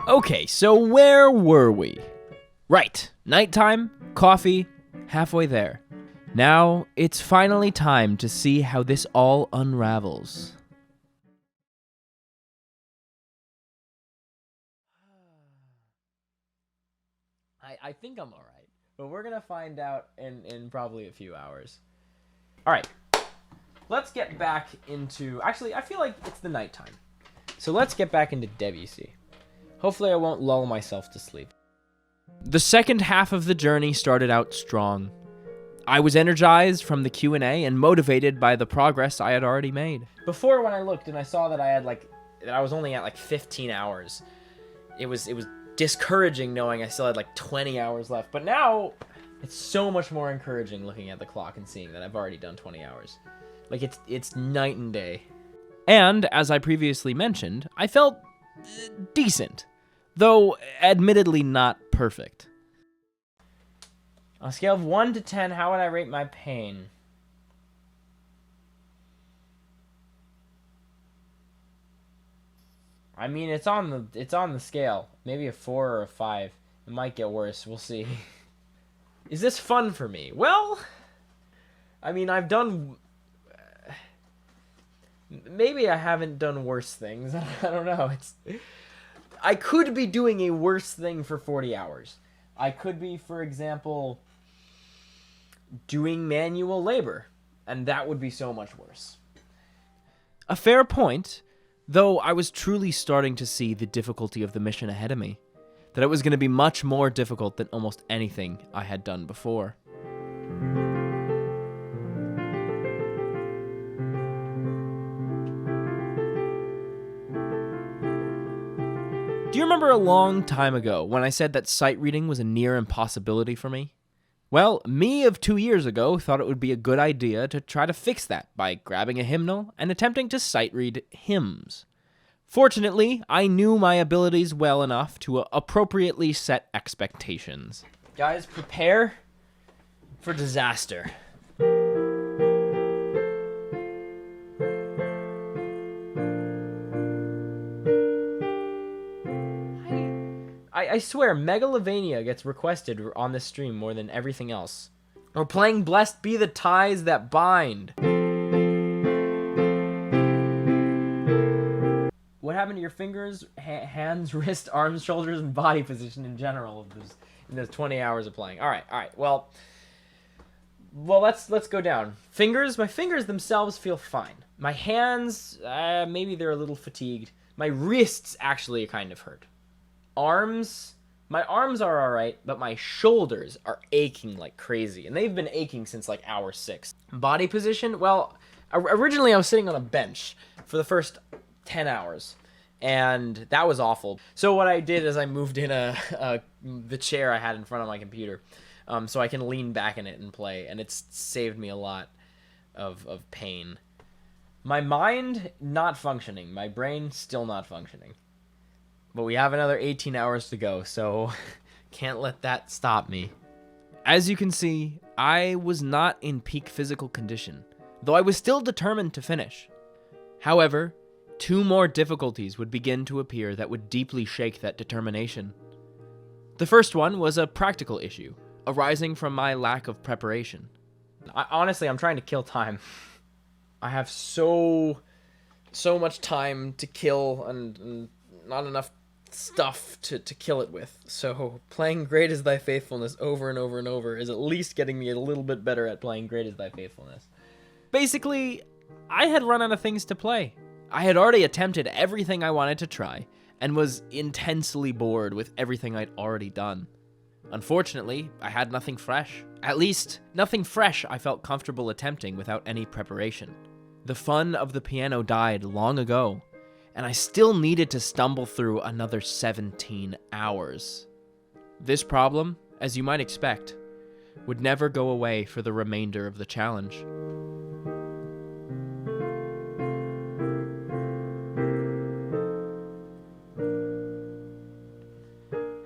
Okay, so where were we? Right, nighttime, coffee, halfway there. Now, it's finally time to see how this all unravels. I think I'm alright, but we're gonna find out in probably a few hours. Alright, let's get back into... Actually, I feel like it's the nighttime. So let's get back into Debussy. Hopefully I won't lull myself to sleep. The second half of the journey started out strong. I was energized from the Q&A and motivated by the progress I had already made. Before, when I looked and I saw that I was only at 15 hours, it was discouraging knowing I still had 20 hours left. But now it's so much more encouraging looking at the clock and seeing that I've already done 20 hours. It's night and day. And as I previously mentioned, I felt decent, though admittedly not perfect. On a scale of 1 to 10, how would I rate my pain? I mean, it's on the scale. Maybe a 4 or a 5. It might get worse. We'll see. Is this fun for me? Well, I mean, I've done... Maybe I haven't done worse things. I don't know. I could be doing a worse thing for 40 hours. I could be, for example, doing manual labor, and that would be so much worse. A fair point, though I was truly starting to see the difficulty of the mission ahead of me, that it was going to be much more difficult than almost anything I had done before. Do you remember a long time ago when I said that sight reading was a near impossibility for me? Well, me of 2 years ago thought it would be a good idea to try to fix that by grabbing a hymnal and attempting to sight read hymns. Fortunately, I knew my abilities well enough to appropriately set expectations. Guys, prepare for disaster. I swear, Megalovania gets requested on this stream more than everything else. Or playing Blessed Be the Ties That Bind. What happened to your fingers, hands, wrist, arms, shoulders, and body position in general in those 20 hours of playing? All right. Well, let's go down. Fingers, my fingers themselves feel fine. My hands, maybe they're a little fatigued. My wrists actually kind of hurt. My arms are alright, but my shoulders are aching like crazy, and they've been aching since hour 6. Body position, well, originally I was sitting on a bench for the first 10 hours, and that was awful. So what I did is I moved in the chair I had in front of my computer, so I can lean back in it and play, and it's saved me a lot of pain. My mind, not functioning. My brain, still not functioning. But we have another 18 hours to go, so can't let that stop me. As you can see, I was not in peak physical condition, though I was still determined to finish. However, 2 more difficulties would begin to appear that would deeply shake that determination. The first one was a practical issue, arising from my lack of preparation. Honestly, I'm trying to kill time. I have so much time to kill and not enough stuff to kill it with, so playing Great is Thy Faithfulness over and over and over is at least getting me a little bit better at playing Great is Thy Faithfulness. Basically, I had run out of things to play. I had already attempted everything I wanted to try, and was intensely bored with everything I'd already done. Unfortunately, I had nothing fresh. At least, nothing fresh I felt comfortable attempting without any preparation. The fun of the piano died long ago, and I still needed to stumble through another 17 hours. This problem, as you might expect, would never go away for the remainder of the challenge.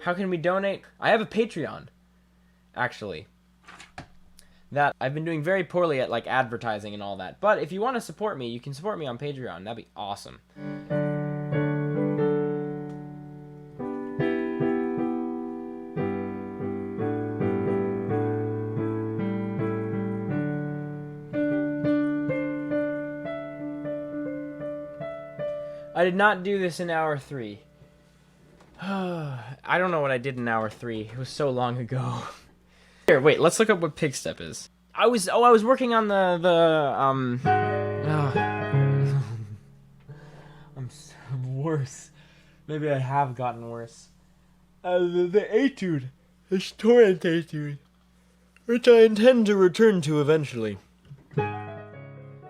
How can we donate? I have a Patreon, actually, that I've been doing very poorly at advertising and all that. But if you want to support me, you can support me on Patreon. That'd be awesome. I did not do this in hour 3. I don't know what I did in hour 3. It was so long ago. Here, wait, let's look up what pig step is. I was working on I'm worse. Maybe I have gotten worse. The etude. This torrent etude. Which I intend to return to eventually.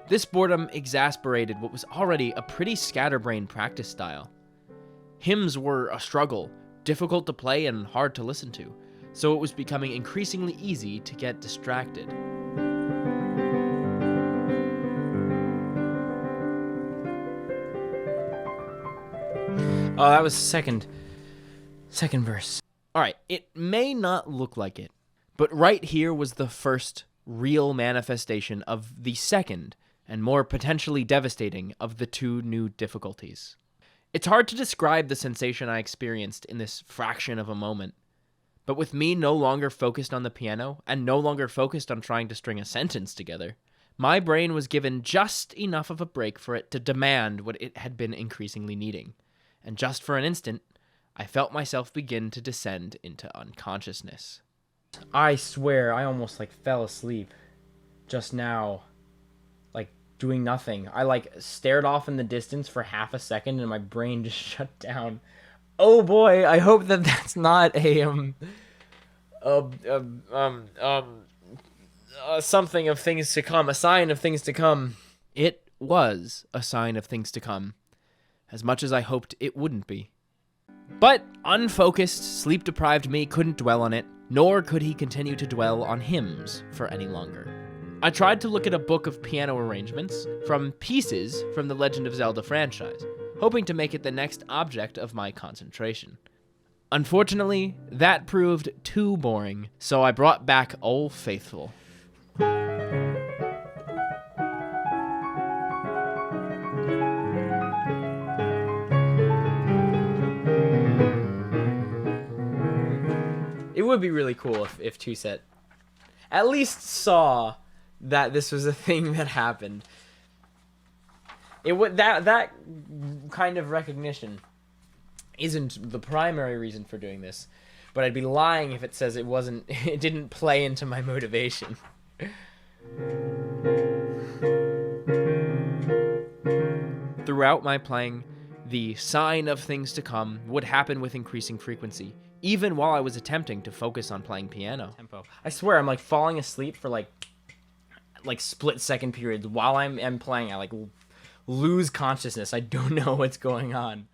This boredom exasperated what was already a pretty scatterbrained practice style. Hymns were a struggle, difficult to play and hard to listen to, so it was becoming increasingly easy to get distracted. Oh, that was second verse. Alright, it may not look like it, but right here was the first real manifestation of the second, and more potentially devastating, of the two new difficulties. It's hard to describe the sensation I experienced in this fraction of a moment, but with me no longer focused on the piano, and no longer focused on trying to string a sentence together, my brain was given just enough of a break for it to demand what it had been increasingly needing, and just for an instant, I felt myself begin to descend into unconsciousness. I swear, I almost fell asleep just now, doing nothing. I stared off in the distance for half a second and my brain just shut down. Oh boy, I hope that that's not something of things to come, a sign of things to come. It was a sign of things to come, as much as I hoped it wouldn't be. But unfocused, sleep-deprived me couldn't dwell on it, nor could he continue to dwell on hymns for any longer. I tried to look at a book of piano arrangements from pieces from the Legend of Zelda franchise, hoping to make it the next object of my concentration. Unfortunately, that proved too boring, so I brought back Old Faithful. It would be really cool if Two-Set at least saw that this was a thing that happened. It would that kind of recognition isn't the primary reason for doing this, but I'd be lying if it says it wasn't. It didn't play into my motivation. Throughout my playing, the sign of things to come would happen with increasing frequency, even while I was attempting to focus on playing piano. I swear, I'm falling asleep for split-second periods while I'm playing. I lose consciousness. I don't know what's going on.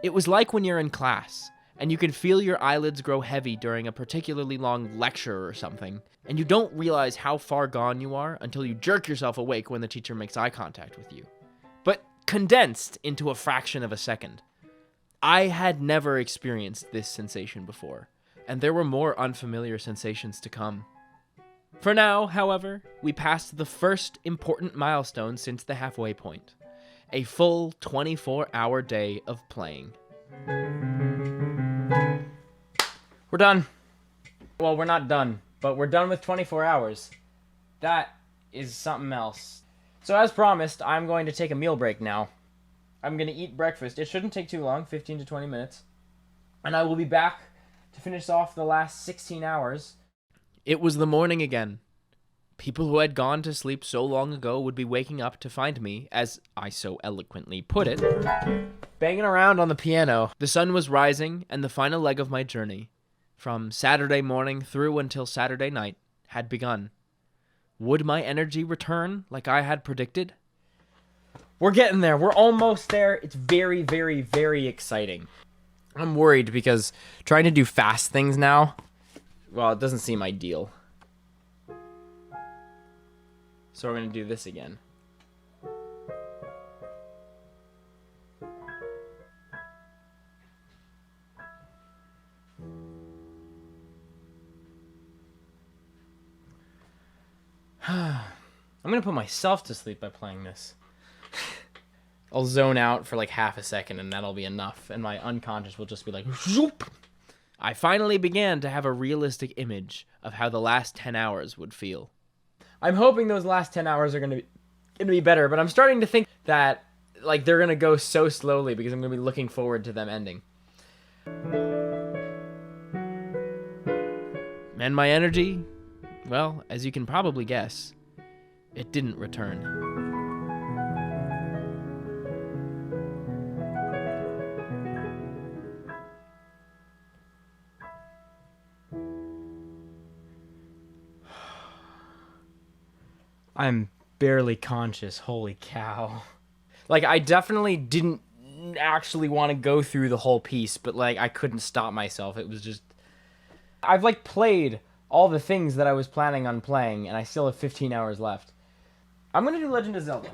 It was like when you're in class, and you can feel your eyelids grow heavy during a particularly long lecture or something, and you don't realize how far gone you are until you jerk yourself awake when the teacher makes eye contact with you. But condensed into a fraction of a second. I had never experienced this sensation before, and there were more unfamiliar sensations to come. For now, however, we passed the first important milestone since the halfway point. A full 24-hour day of playing. We're done. Well, we're not done, but we're done with 24 hours. That is something else. So as promised, I'm going to take a meal break now. I'm going to eat breakfast. It shouldn't take too long, 15 to 20 minutes. And I will be back to finish off the last 16 hours. It was the morning again. People who had gone to sleep so long ago would be waking up to find me, as I so eloquently put it, banging around on the piano. The sun was rising, and the final leg of my journey, from Saturday morning through until Saturday night, had begun. Would my energy return like I had predicted? We're getting there. We're almost there. It's very, very, very exciting. I'm worried because trying to do fast things now, well, it doesn't seem ideal. So we're going to do this again. I'm going to put myself to sleep by playing this. I'll zone out for half a second and that'll be enough. And my unconscious will just be like, zoop! I finally began to have a realistic image of how the last 10 hours would feel. I'm hoping those last 10 hours are going to be better, but I'm starting to think that like they're gonna go so slowly because I'm gonna be looking forward to them ending. And my energy, well, as you can probably guess, it didn't return. I'm barely conscious, holy cow. Like, I definitely didn't actually want to go through the whole piece, but, like, I couldn't stop myself. It was just... I've, like, played all the things that I was planning on playing, and I still have 15 hours left. I'm going to do Legend of Zelda.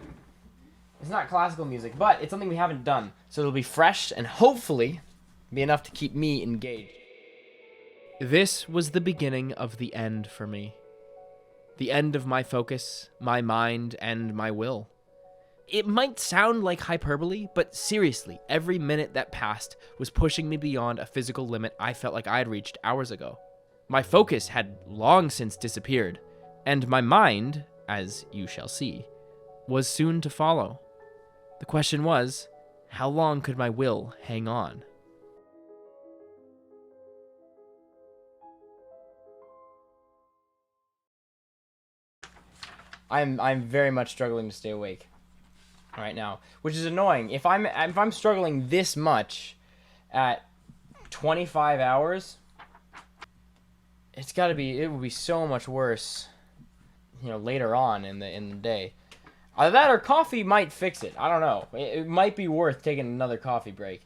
It's not classical music, but it's something we haven't done, so it'll be fresh and hopefully be enough to keep me engaged. This was the beginning of the end for me. The end of my focus, my mind, and my will. It might sound like hyperbole, but seriously, every minute that passed was pushing me beyond a physical limit I felt like I had reached hours ago. My focus had long since disappeared, and my mind, as you shall see, was soon to follow. The question was, how long could my will hang on? I'm very much struggling to stay awake right now, which is annoying. If I'm struggling this much at 25 hours, it would be so much worse, later on in the day. Either that or coffee might fix it. I don't know. It might be worth taking another coffee break.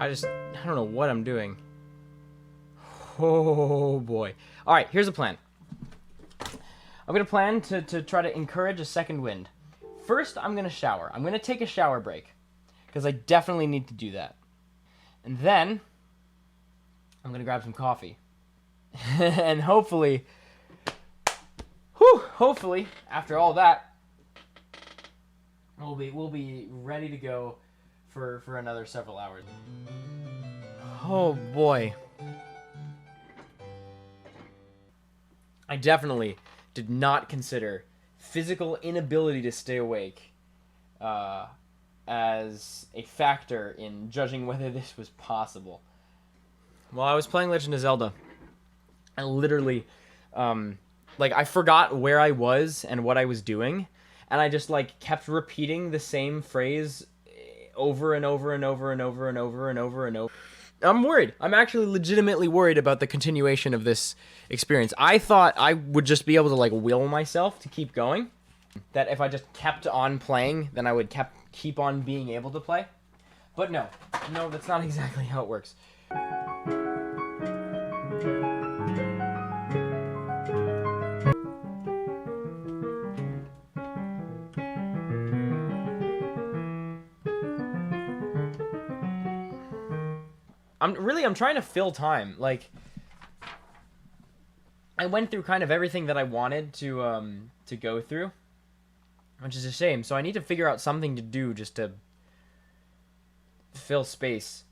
I don't know what I'm doing. Oh boy. Alright, here's a plan. I'm going to plan to try to encourage a second wind. First, I'm going to shower. I'm going to take a shower break, because I definitely need to do that. And then, I'm going to grab some coffee. And hopefully, after all that, we'll be ready to go for another several hours. Oh boy. I definitely did not consider physical inability to stay awake as a factor in judging whether this was possible. While I was playing Legend of Zelda, I literally, I forgot where I was and what I was doing, and I just, kept repeating the same phrase over and over and over and over and over and over and over. I'm worried. I'm actually legitimately worried about the continuation of this experience. I thought I would just be able to, will myself to keep going. That if I just kept on playing, then I would keep on being able to play. But no, that's not exactly how it works. I'm trying to fill time. I went through kind of everything that I wanted to go through, which is a shame. So I need to figure out something to do just to fill space.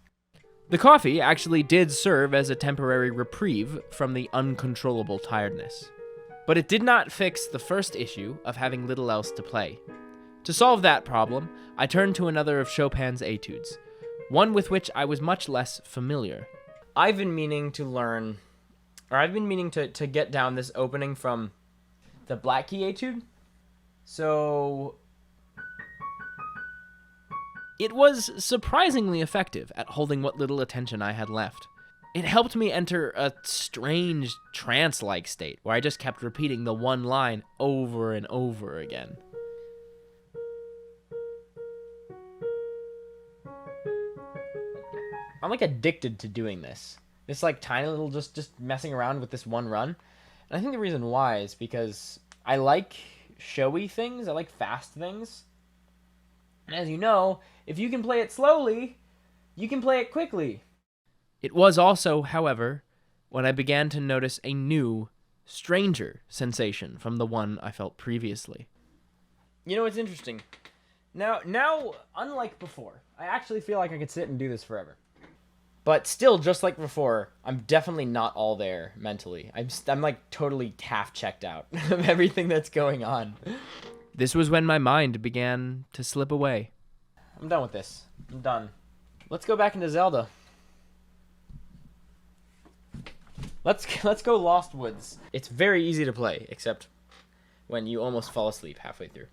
The coffee actually did serve as a temporary reprieve from the uncontrollable tiredness, but it did not fix the first issue of having little else to play. To solve that problem, I turned to another of Chopin's etudes, one with which I was much less familiar. I've been meaning to get down this opening from the Black Key Etude. So it was surprisingly effective at holding what little attention I had left. It helped me enter a strange trance-like state where I just kept repeating the one line over and over again. I'm addicted to doing this. This tiny little just messing around with this one run. And I think the reason why is because I like showy things. I like fast things. And as you know, if you can play it slowly, you can play it quickly. It was also, however, when I began to notice a new stranger sensation from the one I felt previously. You know, it's interesting. Now, unlike before, I actually feel like I could sit and do this forever. But still, just like before, I'm definitely not all there mentally. I'm like totally half checked out of everything that's going on. This was when my mind began to slip away. I'm done with this. I'm done. Let's go back into Zelda. Let's go Lost Woods. It's very easy to play, except when you almost fall asleep halfway through.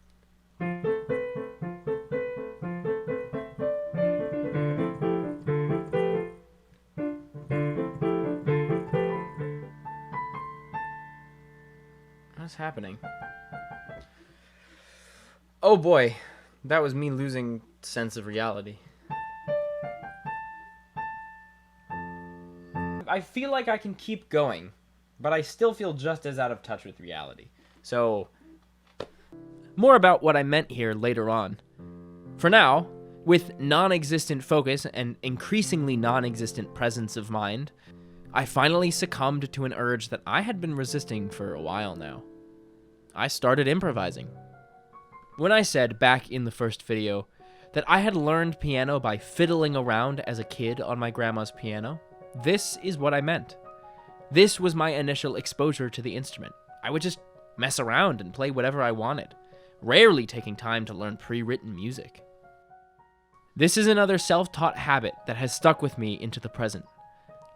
What's happening? Oh boy, that was me losing sense of reality. I feel like I can keep going, but I still feel just as out of touch with reality. So, more about what I meant here later on. For now, with non-existent focus and increasingly non-existent presence of mind, I finally succumbed to an urge that I had been resisting for a while now. I started improvising. When I said back in the first video that I had learned piano by fiddling around as a kid on my grandma's piano, this is what I meant. This was my initial exposure to the instrument. I would just mess around and play whatever I wanted, rarely taking time to learn pre-written music. This is another self-taught habit that has stuck with me into the present.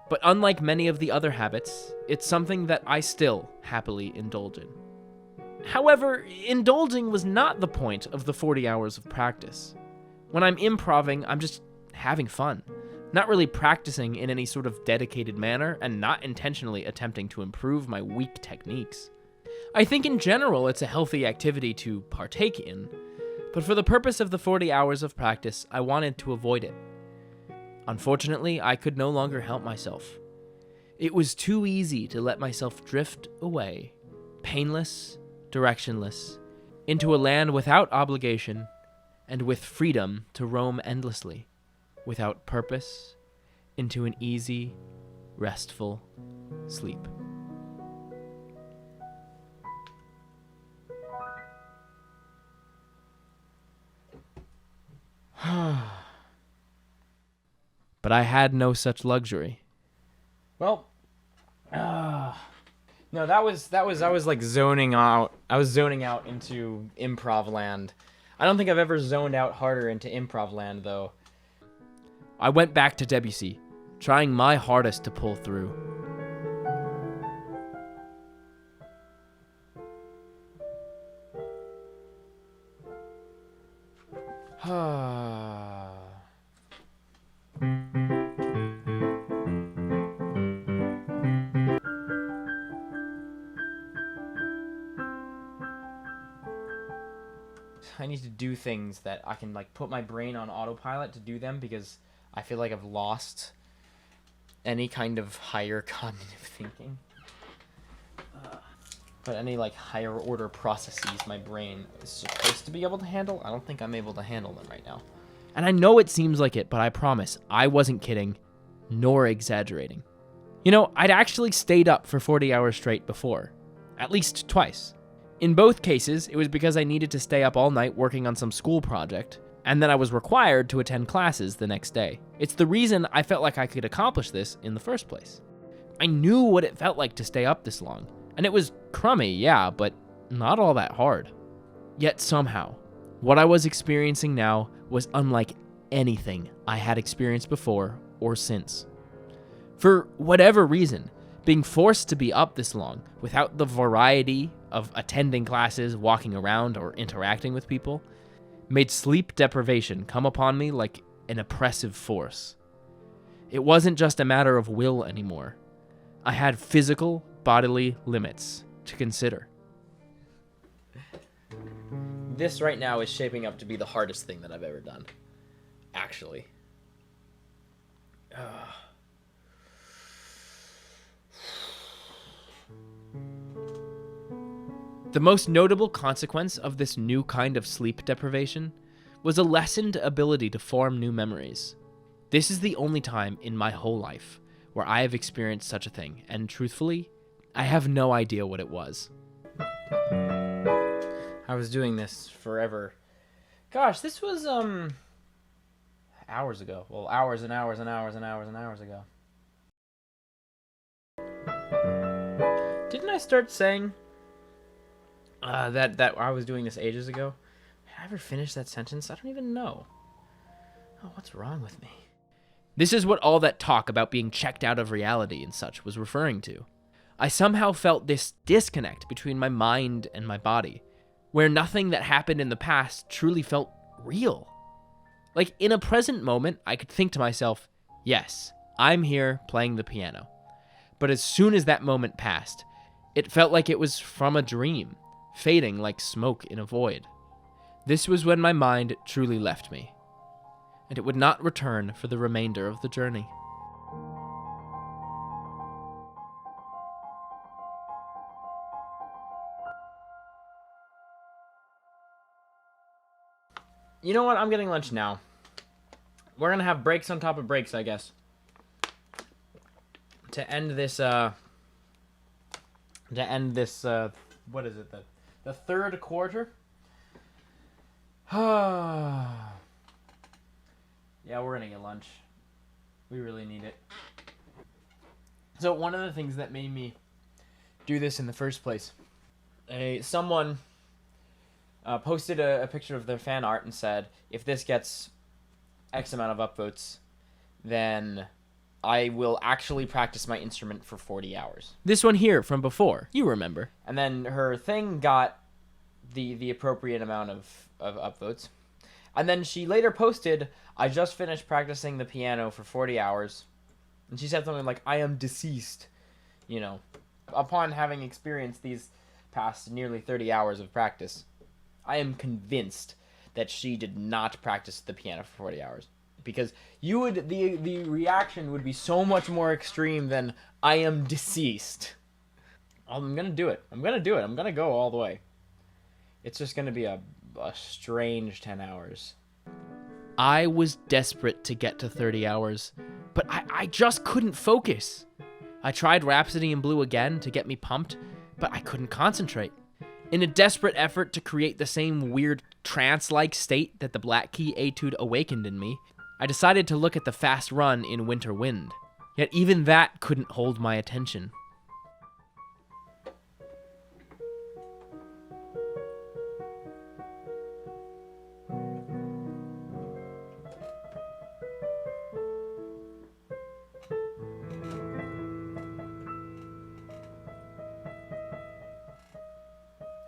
But unlike many of the other habits, it's something that I still happily indulge in. However, indulging was not the point of the 40 hours of practice. When I'm improving, I'm just having fun, not really practicing in any sort of dedicated manner and not intentionally attempting to improve my weak techniques. I think in general it's a healthy activity to partake in, but for the purpose of the 40 hours of practice, I wanted to avoid it. Unfortunately, I could no longer help myself. It was too easy to let myself drift away, painless, directionless, into a land without obligation and with freedom to roam endlessly, without purpose, into an easy, restful sleep. But I had no such luxury. well, no, I was like zoning out. I was zoning out into improv land. I don't think I've ever zoned out harder into improv land, though. I went back to Debussy, trying my hardest to pull through. I need to do things that I can like put my brain on autopilot to do them, because I feel like I've lost any kind of higher cognitive thinking. But any like higher order processes my brain is supposed to be able to handle, I don't think I'm able to handle them right now. And I know it seems like it, but I promise I wasn't kidding, nor exaggerating. You know, I'd actually stayed up for 40 hours straight before, at least twice. In both cases, it was because I needed to stay up all night working on some school project, and then I was required to attend classes the next day. It's the reason I felt like I could accomplish this in the first place. I knew what it felt like to stay up this long, and it was crummy, yeah, but not all that hard. Yet somehow, what I was experiencing now was unlike anything I had experienced before or since. For whatever reason, being forced to be up this long without the variety of attending classes, walking around, or interacting with people made sleep deprivation come upon me like an oppressive force. It wasn't just a matter of will anymore. I had physical, bodily limits to consider. This right now is shaping up to be the hardest thing that I've ever done. Actually. The most notable consequence of this new kind of sleep deprivation was a lessened ability to form new memories. This is the only time in my whole life where I have experienced such a thing, and truthfully, I have no idea what it was. I was doing this forever. Gosh, this was hours ago. Well, hours and hours and hours and hours and hours ago. Didn't I start saying that I was doing this ages ago? Did I ever finish that sentence? I don't even know. Oh, what's wrong with me? This is what all that talk about being checked out of reality and such was referring to. I somehow felt this disconnect between my mind and my body, where nothing that happened in the past truly felt real. Like, in a present moment, I could think to myself, yes, I'm here playing the piano. But as soon as that moment passed, it felt like it was from a dream, fading like smoke in a void. This was when my mind truly left me, and it would not return for the remainder of the journey. You know what? I'm getting lunch now. We're gonna have breaks on top of breaks, I guess. To end this, what is it? The third quarter? Yeah, we're gonna get lunch. We really need it. So one of the things that made me do this in the first place, someone posted a picture of their fan art and said, if this gets X amount of upvotes, then I will actually practice my instrument for 40 hours. This one here from before, you remember. And then her thing got the appropriate amount of upvotes. And then she later posted, I just finished practicing the piano for 40 hours. And she said something like, I am deceased. You know, upon having experienced these past nearly 30 hours of practice, I am convinced that she did not practice the piano for 40 hours. Because the reaction would be so much more extreme than, I am deceased. I'm going to do it. I'm going to go all the way. It's just going to be a strange 10 hours. I was desperate to get to 30 hours, but I just couldn't focus. I tried Rhapsody in Blue again to get me pumped, but I couldn't concentrate. In a desperate effort to create the same weird trance-like state that the Black Key Etude awakened in me, I decided to look at the fast run in Winter Wind. Yet even that couldn't hold my attention.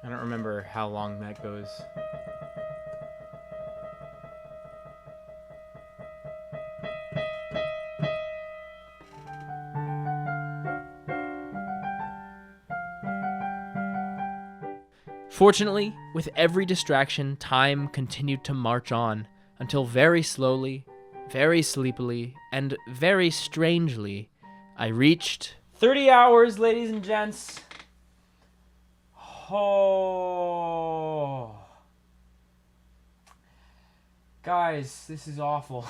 I don't remember how long that goes. Fortunately, with every distraction, time continued to march on until very slowly, very sleepily, and very strangely, I reached 30 hours, ladies and gents. Oh. Guys, this is awful.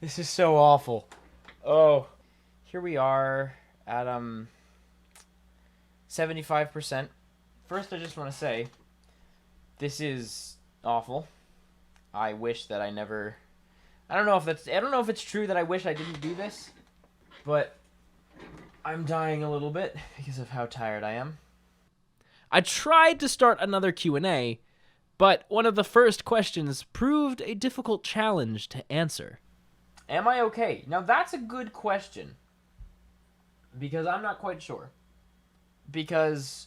This is so awful. Oh. Here we are at 75%. First, I just want to say, this is awful. I wish that I never... I don't know if it's true that I wish I didn't do this, but I'm dying a little bit because of how tired I am. I tried to start another Q&A, but one of the first questions proved a difficult challenge to answer. Am I okay? Now, that's a good question, because I'm not quite sure. Because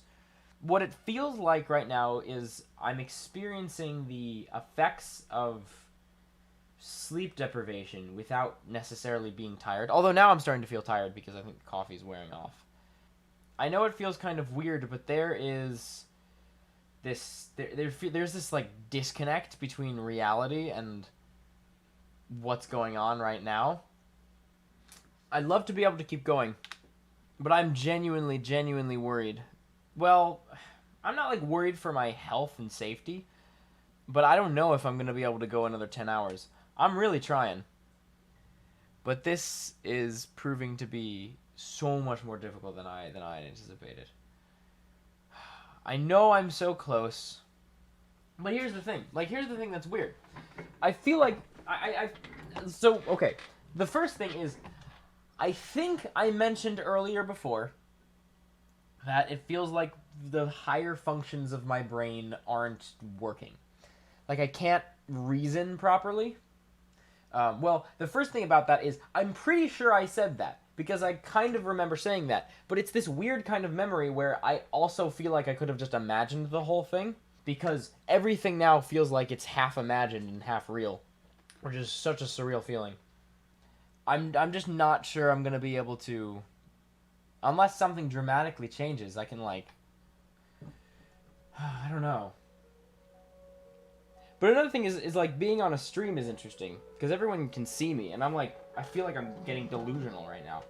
what it feels like right now is I'm experiencing the effects of sleep deprivation without necessarily being tired. Although now I'm starting to feel tired because I think the coffee's wearing off. I know it feels kind of weird, but there is this there's this like disconnect between reality and what's going on right now. I'd love to be able to keep going, but I'm genuinely worried. Well, I'm not like worried for my health and safety, but I don't know if I'm going to be able to go another 10 hours. I'm really trying. But this is proving to be so much more difficult than I had anticipated. I know I'm so close, but here's the thing. Like, here's the thing that's weird. I feel like so okay. The first thing is, I think I mentioned earlier before that it feels like the higher functions of my brain aren't working. Like, I can't reason properly. Well, the first thing about that is I'm pretty sure I said that, because I kind of remember saying that, but it's this weird kind of memory where I also feel like I could have just imagined the whole thing, because everything now feels like it's half imagined and half real, which is such a surreal feeling. I'm just not sure I'm going to be able to, unless something dramatically changes, I can, like, I don't know. But another thing is like, being on a stream is interesting, because everyone can see me, and I'm like, I feel like I'm getting delusional right now.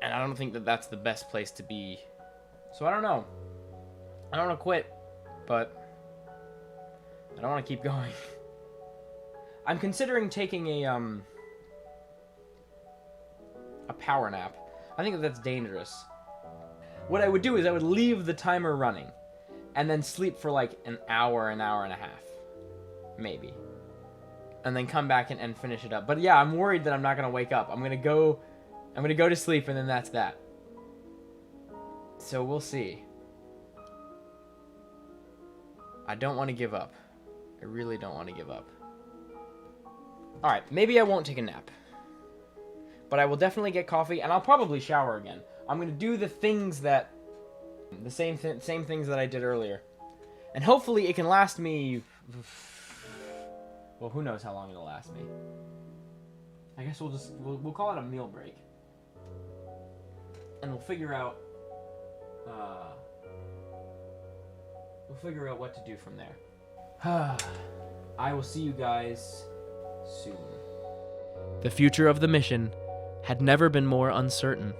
And I don't think that that's the best place to be. So I don't know. I don't want to quit, but I don't want to keep going. I'm considering taking a power nap. I think that's dangerous. What I would do is I would leave the timer running and then sleep for like an hour and a half. Maybe. And then come back and finish it up. But yeah, I'm worried that I'm not going to wake up. I'm going to go to sleep, and then that's that. So we'll see. I don't want to give up. I really don't want to give up. Alright, maybe I won't take a nap. But I will definitely get coffee, and I'll probably shower again. I'm going to do the things that... the same things that I did earlier. And hopefully it can last me... well, who knows how long it'll last me. I guess we'll call it a meal break. And we'll figure out what to do from there. I will see you guys soon. The future of the mission had never been more uncertain.